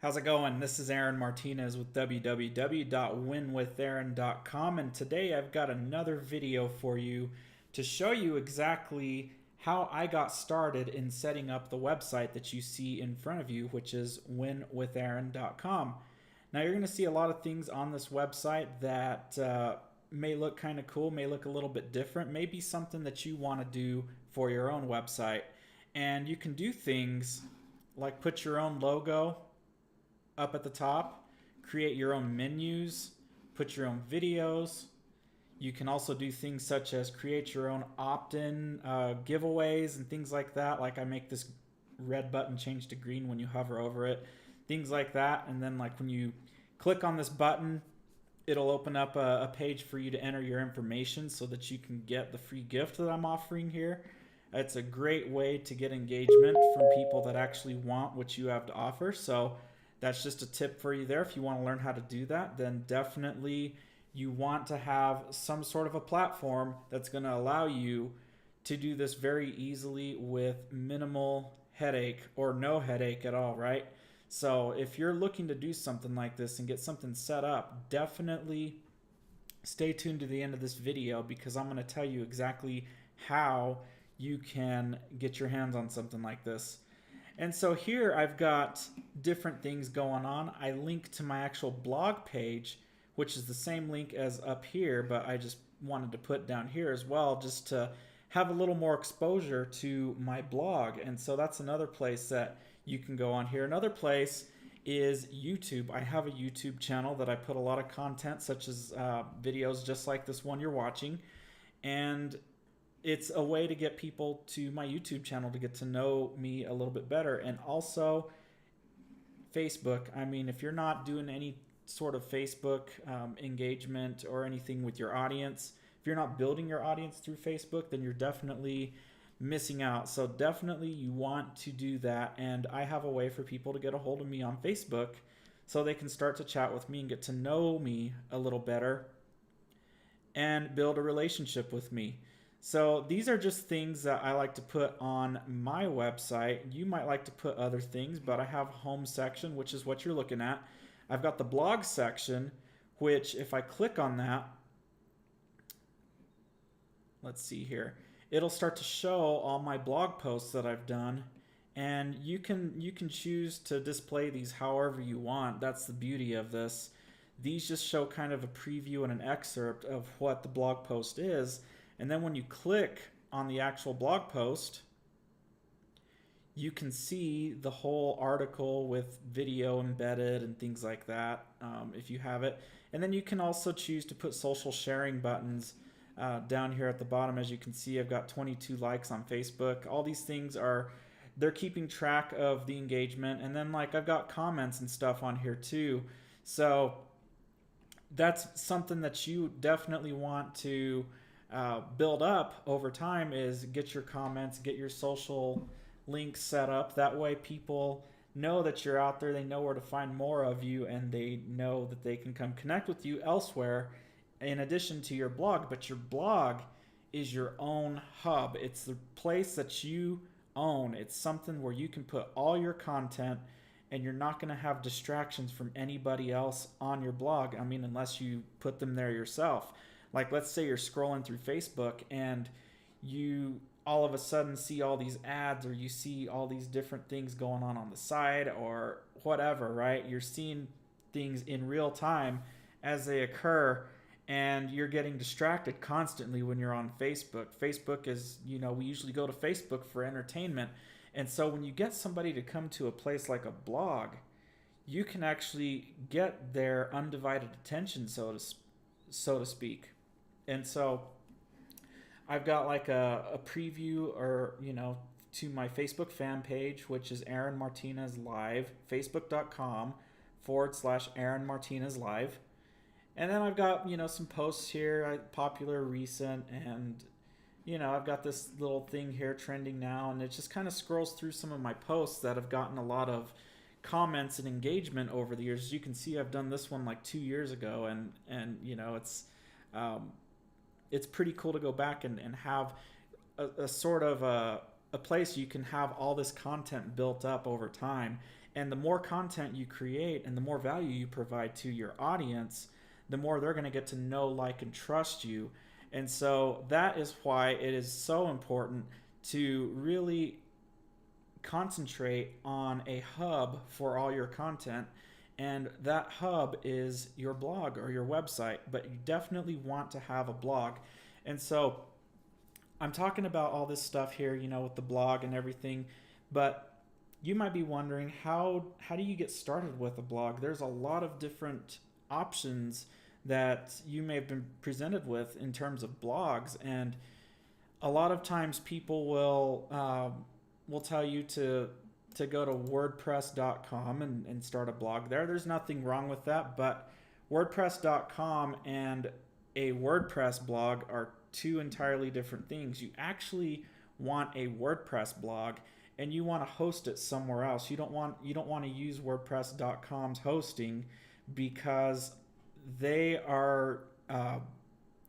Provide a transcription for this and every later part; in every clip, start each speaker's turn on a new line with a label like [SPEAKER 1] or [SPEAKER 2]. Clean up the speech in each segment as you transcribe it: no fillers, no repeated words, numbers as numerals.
[SPEAKER 1] How's it going? This is Aaron Martinez with www.winwithaaron.com, and today I've got another video for you to show you exactly how I got started in setting up the website that you see in front of you, which is winwithaaron.com. Now you're going to see a lot of things on this website that may look kind of cool, may look a little bit different, maybe something that you want to do for your own website. And you can do things like put your own logo up at the top, create your own menus, put your own videos. You can also do things such as create your own opt-in giveaways and things like that. Like I make this red button change to green when you hover over it, things like that. And then like when you click on this button, it'll open up a page for you to enter your information so that you can get the free gift that I'm offering here. It's a great way to get engagement from people that actually want what you have to offer. So that's just a tip for you there. If you want to learn how to do that, then definitely you want to have some sort of a platform that's going to allow you to do this very easily with minimal headache or no headache at all, right? So if you're looking to do something like this and get something set up, definitely stay tuned to the end of this video because I'm going to tell you exactly how you can get your hands on something like this. And so here I've got different things going on. I link to my actual blog page, which is the same link as up here, but I just wanted to put down here as well just to have a little more exposure to my blog. And so that's another place that you can go on here. Another place is YouTube. I have a YouTube channel that I put a lot of content such as videos just like this one you're watching. And it's a way to get people to my YouTube channel to get to know me a little bit better. And also Facebook. I mean, if you're not doing any sort of Facebook engagement or anything with your audience, if you're not building your audience through Facebook, then you're definitely missing out. So definitely you want to do that. And I have a way for people to get a hold of me on Facebook so they can start to chat with me and get to know me a little better and build a relationship with me. So these are just things that I like to put on my website. You might like to put other things, but I have a home section, which is what you're looking at. I've got the blog section, which if I click on that, let's see here, it'll start to show all my blog posts that I've done. And you can choose to display these however you want. That's the beauty of this. These just show kind of a preview and an excerpt of what the blog post is. And then when you click on the actual blog post, you can see the whole article with video embedded and things like that if you have it. And then you can also choose to put social sharing buttons down here at the bottom. As you can see, I've got 22 likes on Facebook. All these things they're keeping track of the engagement. And then like I've got comments and stuff on here too. So that's something that you definitely want to build up over time, is get your comments, get your social links set up. That way people know that you're out there, they know where to find more of you, and they know that they can come connect with you elsewhere in addition to your blog. But your blog is your own hub. It's the place that you own. It's something where you can put all your content and you're not going to have distractions from anybody else on your blog. I mean, unless you put them there yourself. Like let's say you're scrolling through Facebook and you all of a sudden see all these ads, or you see all these different things going on the side or whatever, right? You're seeing things in real time as they occur, and you're getting distracted constantly when you're on Facebook. Facebook is, we usually go to Facebook for entertainment. And so when you get somebody to come to a place like a blog, you can actually get their undivided attention, so to speak. And so I've got like a preview or, to my Facebook fan page, which is Aaron Martinez Live, facebook.com/Aaron Martinez Live. And then I've got, some posts here, popular, recent, and, I've got this little thing here trending now, and it just kind of scrolls through some of my posts that have gotten a lot of comments and engagement over the years. As you can see, I've done this one like 2 years ago, and it's pretty cool to go back and have a sort of a place you can have all this content built up over time. And the more content you create and the more value you provide to your audience, the more they're going to get to know, like, and trust you. And so that is why it is so important to really concentrate on a hub for all your content. And that hub is your blog or your website, but you definitely want to have a blog. And so I'm talking about all this stuff here, with the blog and everything, but you might be wondering, how do you get started with a blog? There's a lot of different options that you may have been presented with in terms of blogs, and a lot of times people will tell you to go to wordpress.com and start a blog there. There's nothing wrong with that, but wordpress.com and a WordPress blog are two entirely different things. You actually want a WordPress blog and you want to host it somewhere else. You don't want to use wordpress.com's hosting because they are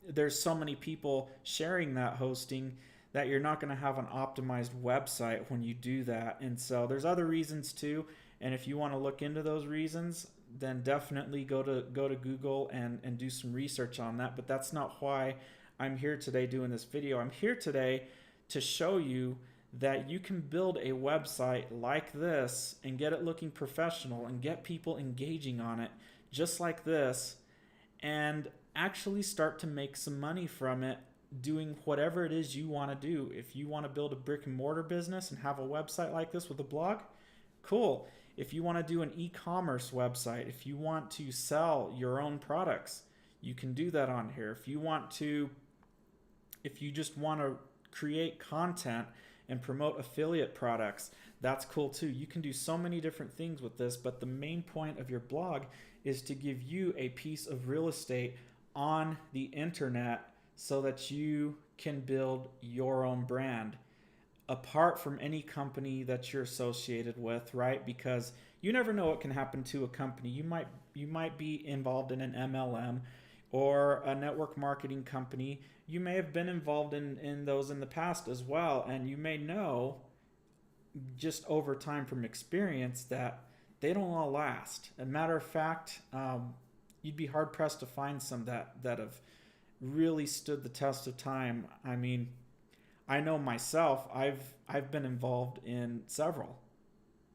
[SPEAKER 1] there's so many people sharing that hosting that you're not going to have an optimized website when you do that. And so there's other reasons too, and if you want to look into those reasons, then definitely go to Google and do some research on that. But that's not why I'm here today doing this video. I'm here today to show you that you can build a website like this and get it looking professional and get people engaging on it just like this, and actually start to make some money from it doing whatever it is you want to do. If you want to build a brick and mortar business and have a website like this with a blog, cool. If you want to do an e-commerce website, if you want to sell your own products, you can do that on here. If you just want to create content and promote affiliate products, that's cool too. You can do so many different things with this, but the main point of your blog is to give you a piece of real estate on the internet so that you can build your own brand apart from any company that you're associated with, right? Because you never know what can happen to a company. You might be involved in an MLM or a network marketing company. You may have been involved in those in the past as well, and you may know just over time from experience that they don't all last. As a matter of fact, you'd be hard pressed to find some that have really stood the test of time. I mean, I know myself, I've been involved in several,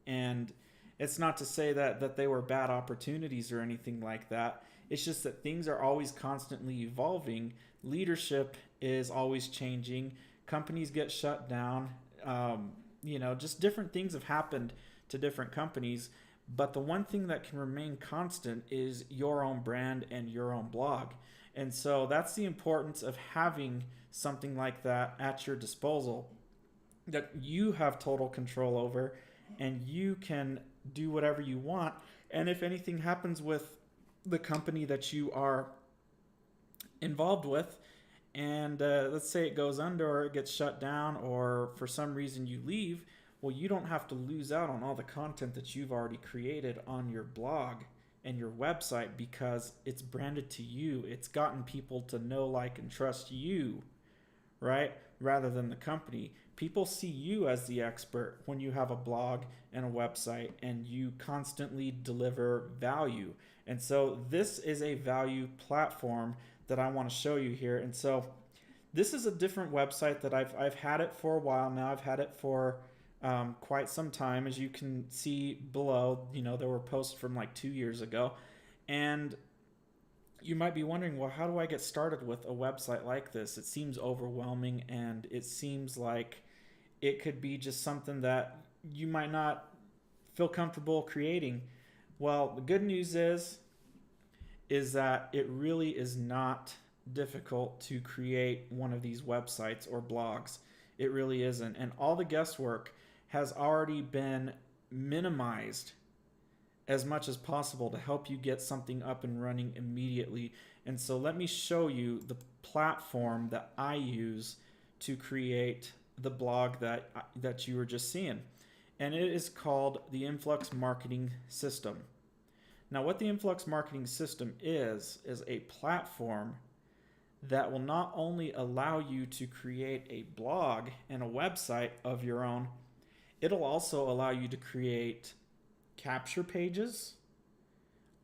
[SPEAKER 1] and it's not to say that they were bad opportunities or anything like that. It's just that things are always constantly evolving. Leadership is always changing. Companies get shut down. Just different things have happened to different companies. But the one thing that can remain constant is your own brand and your own blog. And so that's the importance of having something like that at your disposal that you have total control over, and you can do whatever you want. And if anything happens with the company that you are involved with, and let's say it goes under or it gets shut down or for some reason you leave, well, you don't have to lose out on all the content that you've already created on your blog and your website because it's branded to you. It's gotten people to know, like, and trust you, right? Rather than the company. People see you as the expert when you have a blog and a website and you constantly deliver value. And so this is a value platform that I want to show you here. And so this is a different website that I've had it for a while now. I've had it for quite some time. As you can see below, there were posts from like 2 years ago. And you might be wondering, well, how do I get started with a website like this? It seems overwhelming, and it seems like it could be just something that you might not feel comfortable creating. Well, the good news is that it really is not difficult to create one of these websites or blogs. It really isn't. And all the guesswork has already been minimized as much as possible to help you get something up and running immediately. And so let me show you the platform that I use to create the blog that you were just seeing. And it is called the Influx Marketing System. Now, what the Influx Marketing System is a platform that will not only allow you to create a blog and a website of your own, it'll also allow you to create capture pages,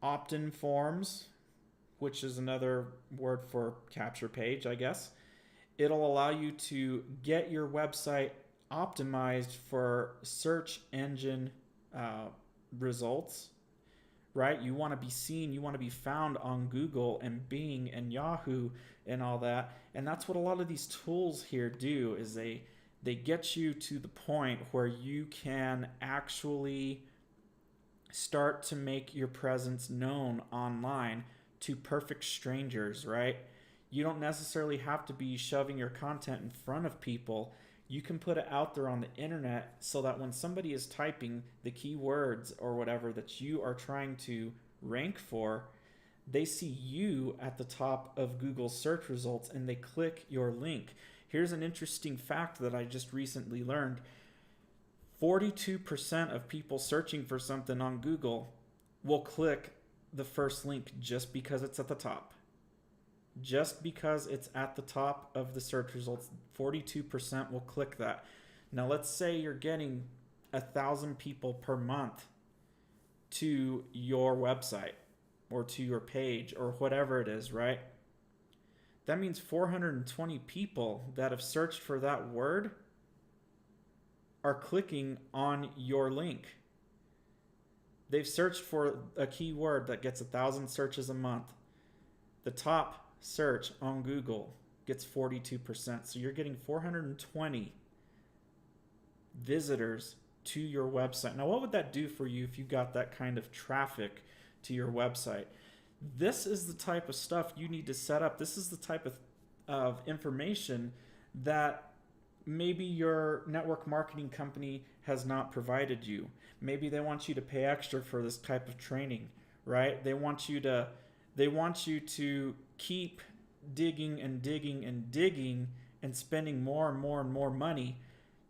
[SPEAKER 1] opt-in forms, which is another word for capture page, I guess. It'll allow you to get your website optimized for search engine results, right? You want to be seen, you want to be found on Google and Bing and Yahoo and all that. And that's what a lot of these tools here do, is they get you to the point where you can actually start to make your presence known online to perfect strangers, right? You don't necessarily have to be shoving your content in front of people. You can put it out there on the internet so that when somebody is typing the keywords or whatever that you are trying to rank for, they see you at the top of Google search results and they click your link. Here's an interesting fact that I just recently learned. 42% of people searching for something on Google will click the first link just because it's at the top. Just because it's at the top of the search results, 42% will click that. Now let's say you're getting 1,000 people per month to your website or to your page or whatever it is, right? That means 420 people that have searched for that word are clicking on your link. They've searched for a keyword that gets 1,000 searches a month. The top search on Google gets 42%. So you're getting 420 visitors to your website. Now, what would that do for you if you got that kind of traffic to your website? This is the type of stuff you need to set up. This is the type of information that maybe your network marketing company has not provided you. Maybe they want you to pay extra for this type of training, right? They want you to keep digging and digging and digging and spending more and more and more money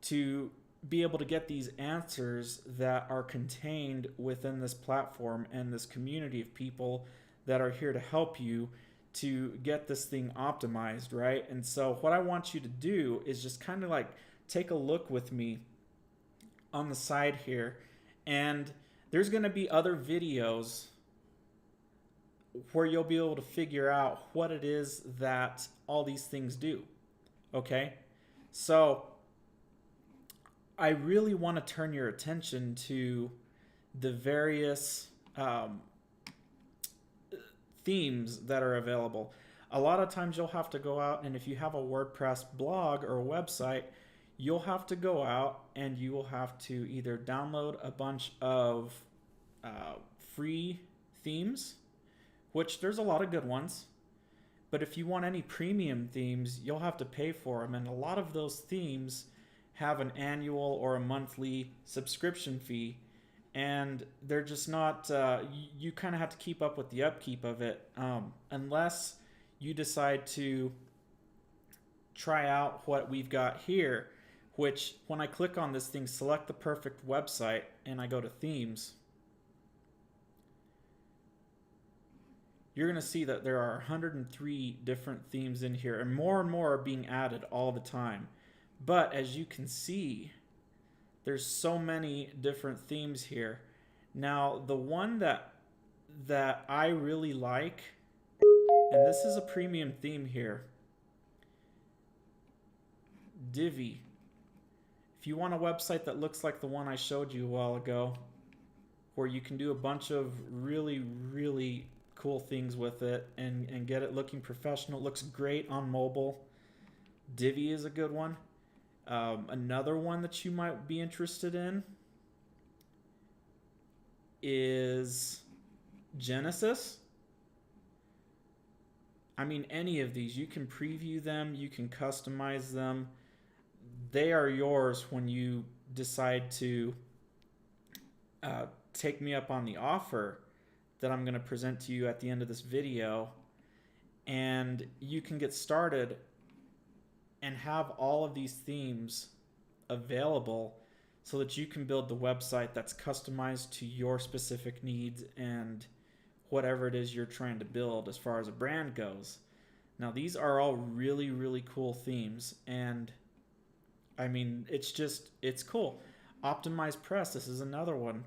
[SPEAKER 1] to be able to get these answers that are contained within this platform and this community of people that are here to help you to get this thing optimized, right? And so what I want you to do is just kind of like take a look with me on the side here, and there's going to be other videos where you'll be able to figure out what it is that all these things do, okay? So I really want to turn your attention to the various themes that are available. A lot of times you'll have to go out, and if you have a WordPress blog or a website, you'll have to go out and you will have to either download a bunch of free themes, which there's a lot of good ones, but if you want any premium themes, you'll have to pay for them, and a lot of those themes have an annual or a monthly subscription fee, and they're just not, you kind of have to keep up with the upkeep of it, unless you decide to try out what we've got here, which when I click on this thing, select the perfect website, and I go to themes, you're going to see that there are 103 different themes in here, and more are being added all the time. But as you can see, there's so many different themes here. Now, the one that I really like, and this is a premium theme here, Divi. If you want a website that looks like the one I showed you a while ago, where you can do a bunch of really cool things with it and get it looking professional, it looks great on mobile, Divi is a good one. Another one that you might be interested in is Genesis. I mean, any of these, you can preview them, you can customize them. They are yours when you decide to take me up on the offer that I'm going to present to you at the end of this video, and you can get started and have all of these themes available so that you can build the website that's customized to your specific needs and whatever it is you're trying to build as far as a brand goes. Now these are all really, really cool themes, and I mean, it's cool. Optimize Press, this is another one.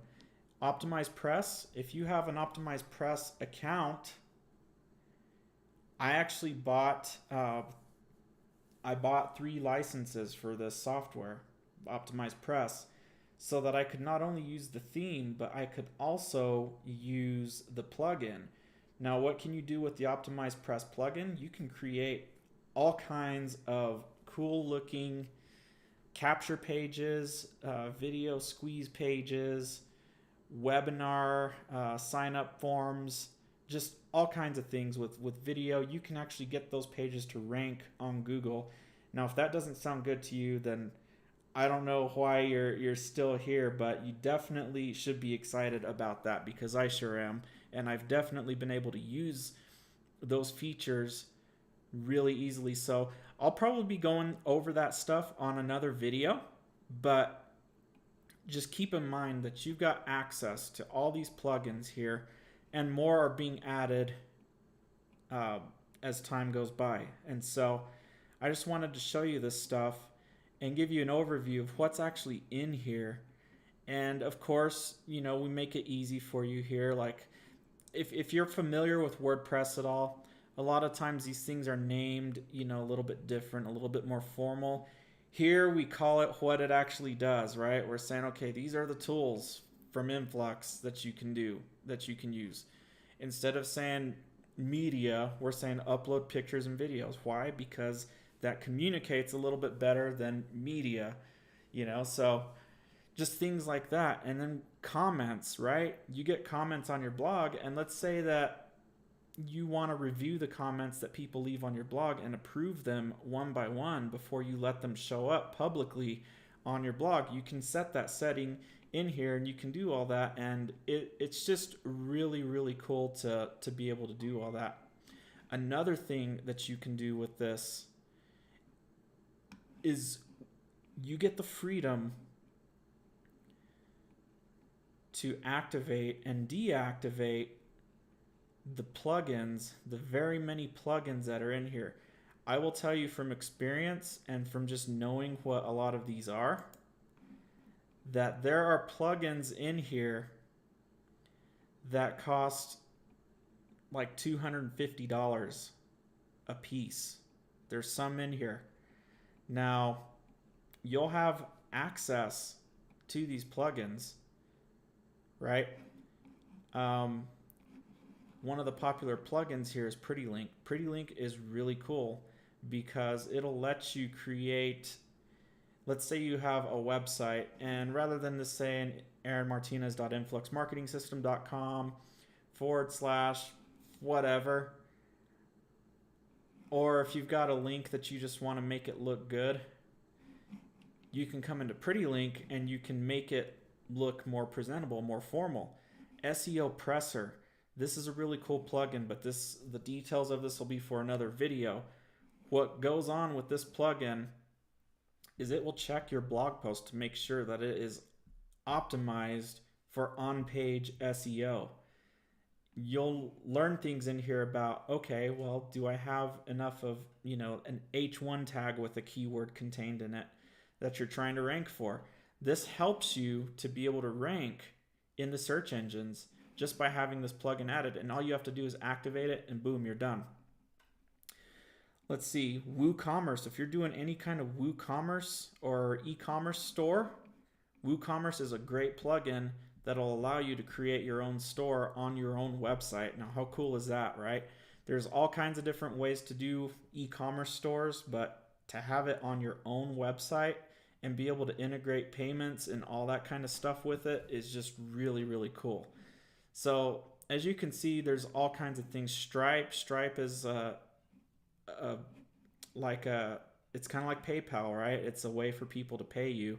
[SPEAKER 1] Optimize Press, if you have an Optimize Press account, I actually bought 3 licenses for this software, Optimize Press, so that I could not only use the theme, but I could also use the plugin. Now, what can you do with the Optimize Press plugin? You can create all kinds of cool looking capture pages, video squeeze pages, webinar sign up forms, just all kinds of things with video. You can actually get those pages to rank on Google. Now, if that doesn't sound good to you, then I don't know why you're still here, but you definitely should be excited about that, because I sure am, and I've definitely been able to use those features really easily. So I'll probably be going over that stuff on another video, but just keep in mind that you've got access to all these plugins here, and more are being added as time goes by. And so I just wanted to show you this stuff and give you an overview of what's actually in here. And of course, you know, we make it easy for you here. Like if you're familiar with WordPress at all, a lot of times these things are named, you know, a little bit different, a little bit more formal. Here we call it what it actually does, right? We're saying, okay, these are the tools from Influx that you can do, that you can use. Instead of saying media, we're saying upload pictures and videos. Why? Because that communicates a little bit better than media, you know? So just things like that. And then comments, right? You get comments on your blog, and let's say that you want to review the comments that people leave on your blog and approve them one by one before you let them show up publicly on your blog. You can set that setting in here, and you can do all that, and it's just really, really cool to be able to do all that. Another thing that you can do with this is you get the freedom to activate and deactivate the plugins, the very many plugins that are in here. I will tell you from experience and from just knowing what a lot of these are, that there are plugins in here that cost like $250 a piece. There's some in here. Now, you'll have access to these plugins, right? One of the popular plugins here is PrettyLink. PrettyLink is really cool because it'll let you create, let's say you have a website, and rather than just saying aaronmartinez.influxmarketingsystem.com/whatever, or if you've got a link that you just want to make it look good, you can come into PrettyLink and you can make it look more presentable, more formal. SEO Presser. This is a really cool plugin, but the details of this will be for another video. What goes on with this plugin is it will check your blog post to make sure that it is optimized for on-page SEO. You'll learn things in here about, okay, well, do I have enough of, you know, an H1 tag with a keyword contained in it that you're trying to rank for? This helps you to be able to rank in the search engines just by having this plugin added, and all you have to do is activate it, and boom, you're done. Let's see, WooCommerce. If you're doing any kind of WooCommerce or e-commerce store, WooCommerce is a great plugin that'll allow you to create your own store on your own website. Now, how cool is that, right? There's all kinds of different ways to do e-commerce stores, but to have it on your own website and be able to integrate payments and all that kind of stuff with it is just really, really cool. So as you can see, there's all kinds of things. Stripe is it's kind of like PayPal, right? It's a way for people to pay you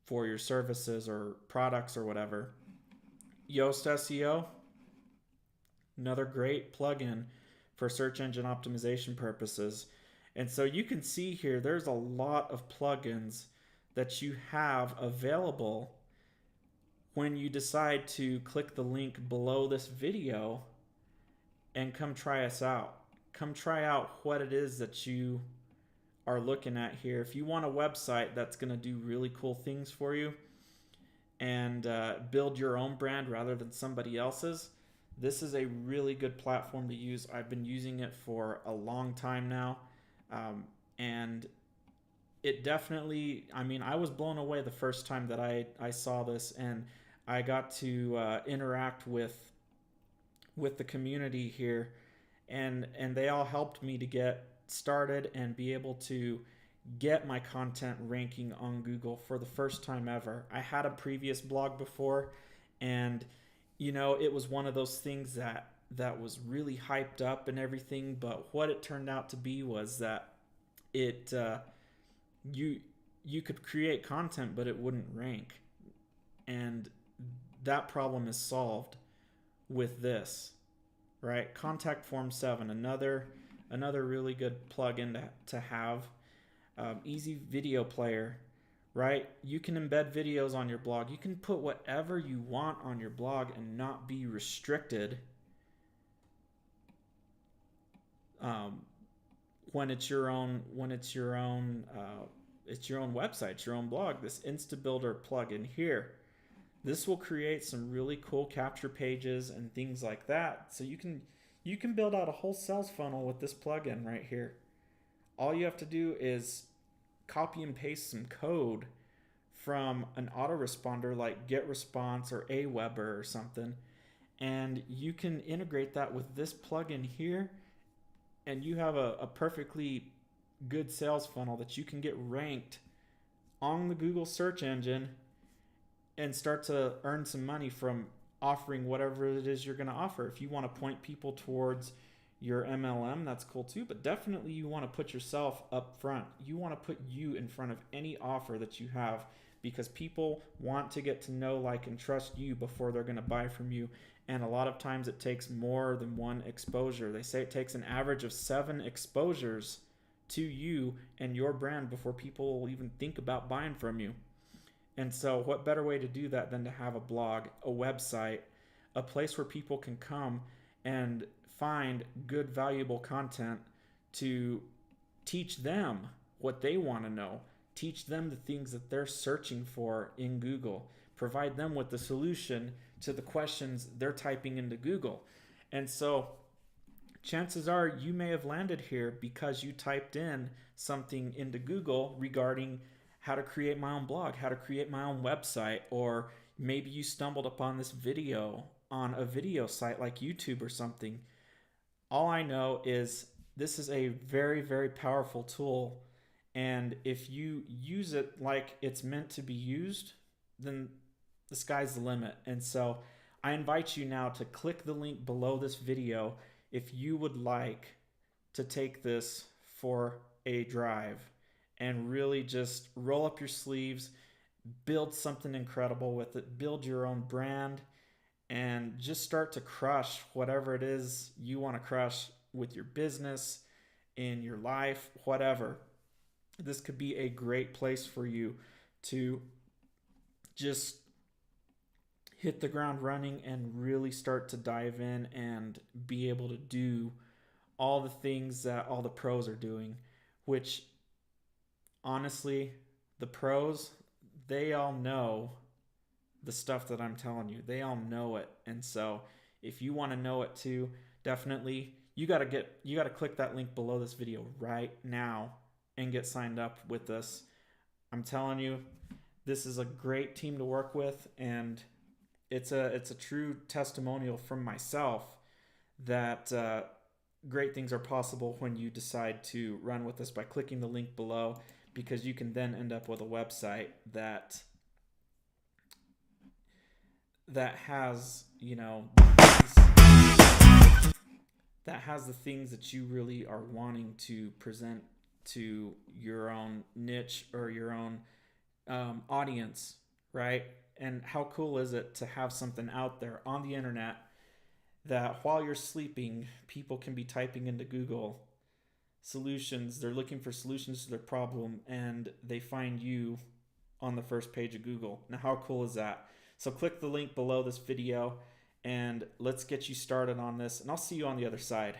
[SPEAKER 1] for your services or products or whatever. Yoast SEO, another great plugin for search engine optimization purposes. And so you can see here, there's a lot of plugins that you have available when you decide to click the link below this video and come try us out. come try out what it is that you are looking at here. If you want a website that's going to do really cool things for you and build your own brand rather than somebody else's, this is a really good platform to use. I've been using it for a long time now, and it definitely, I mean, I was blown away the first time that I saw this, and I got to interact with the community here, and they all helped me to get started and be able to get my content ranking on Google for the first time ever. I had a previous blog before, and it was one of those things that was really hyped up and everything, but what it turned out to be was that it you could create content but it wouldn't rank, and that problem is solved with this, right? Contact Form 7, another really good plugin to have. Easy video player, right? You can embed videos on your blog. You can put whatever you want on your blog and not be restricted when it's your own website, your own blog. This InstaBuilder plugin here, this will create some really cool capture pages and things like that. So you can build out a whole sales funnel with this plugin right here. All you have to do is copy and paste some code from an autoresponder like GetResponse or Aweber or something, and you can integrate that with this plugin here, and you have a perfectly good sales funnel that you can get ranked on the Google search engine and start to earn some money from offering whatever it is you're going to offer. If you want to point people towards your MLM, that's cool too, but definitely you want to put yourself up front. You want to put you in front of any offer that you have, because people want to get to know, like, and trust you before they're going to buy from you. And a lot of times it takes more than one exposure. They say it takes an average of 7 exposures to you and your brand before people will even think about buying from you. And so what better way to do that than to have a blog, a website, a place where people can come and find good, valuable content to teach them what they want to know, teach them the things that they're searching for in Google, provide them with the solution to the questions they're typing into Google. And so chances are you may have landed here because you typed in something into Google regarding how to create my own blog, how to create my own website, or maybe you stumbled upon this video on a video site like YouTube or something. All I know is this is a very, very powerful tool, and if you use it like it's meant to be used, then the sky's the limit. And so I invite you now to click the link below this video if you would like to take this for a drive and really just roll up your sleeves, build something incredible with it, build your own brand, and just start to crush whatever it is you want to crush with your business, in your life, whatever. This could be a great place for you to just hit the ground running and really start to dive in and be able to do all the things that all the pros are doing, which honestly, the pros, they all know the stuff that I'm telling you. They all know it. And so if you want to know it too, definitely you got to click that link below this video right now and get signed up with us. I'm telling you, this is a great team to work with, and it's a true testimonial from myself that great things are possible when you decide to run with us by clicking the link below, because you can then end up with a website that has, that has the things that you really are wanting to present to your own niche or your own audience, right? And how cool is it to have something out there on the internet that while you're sleeping, people can be typing into Google solutions. They're looking for solutions to their problem, and they find you on the first page of Google. Now, how cool is that? So click the link below this video and let's get you started on this, and I'll see you on the other side.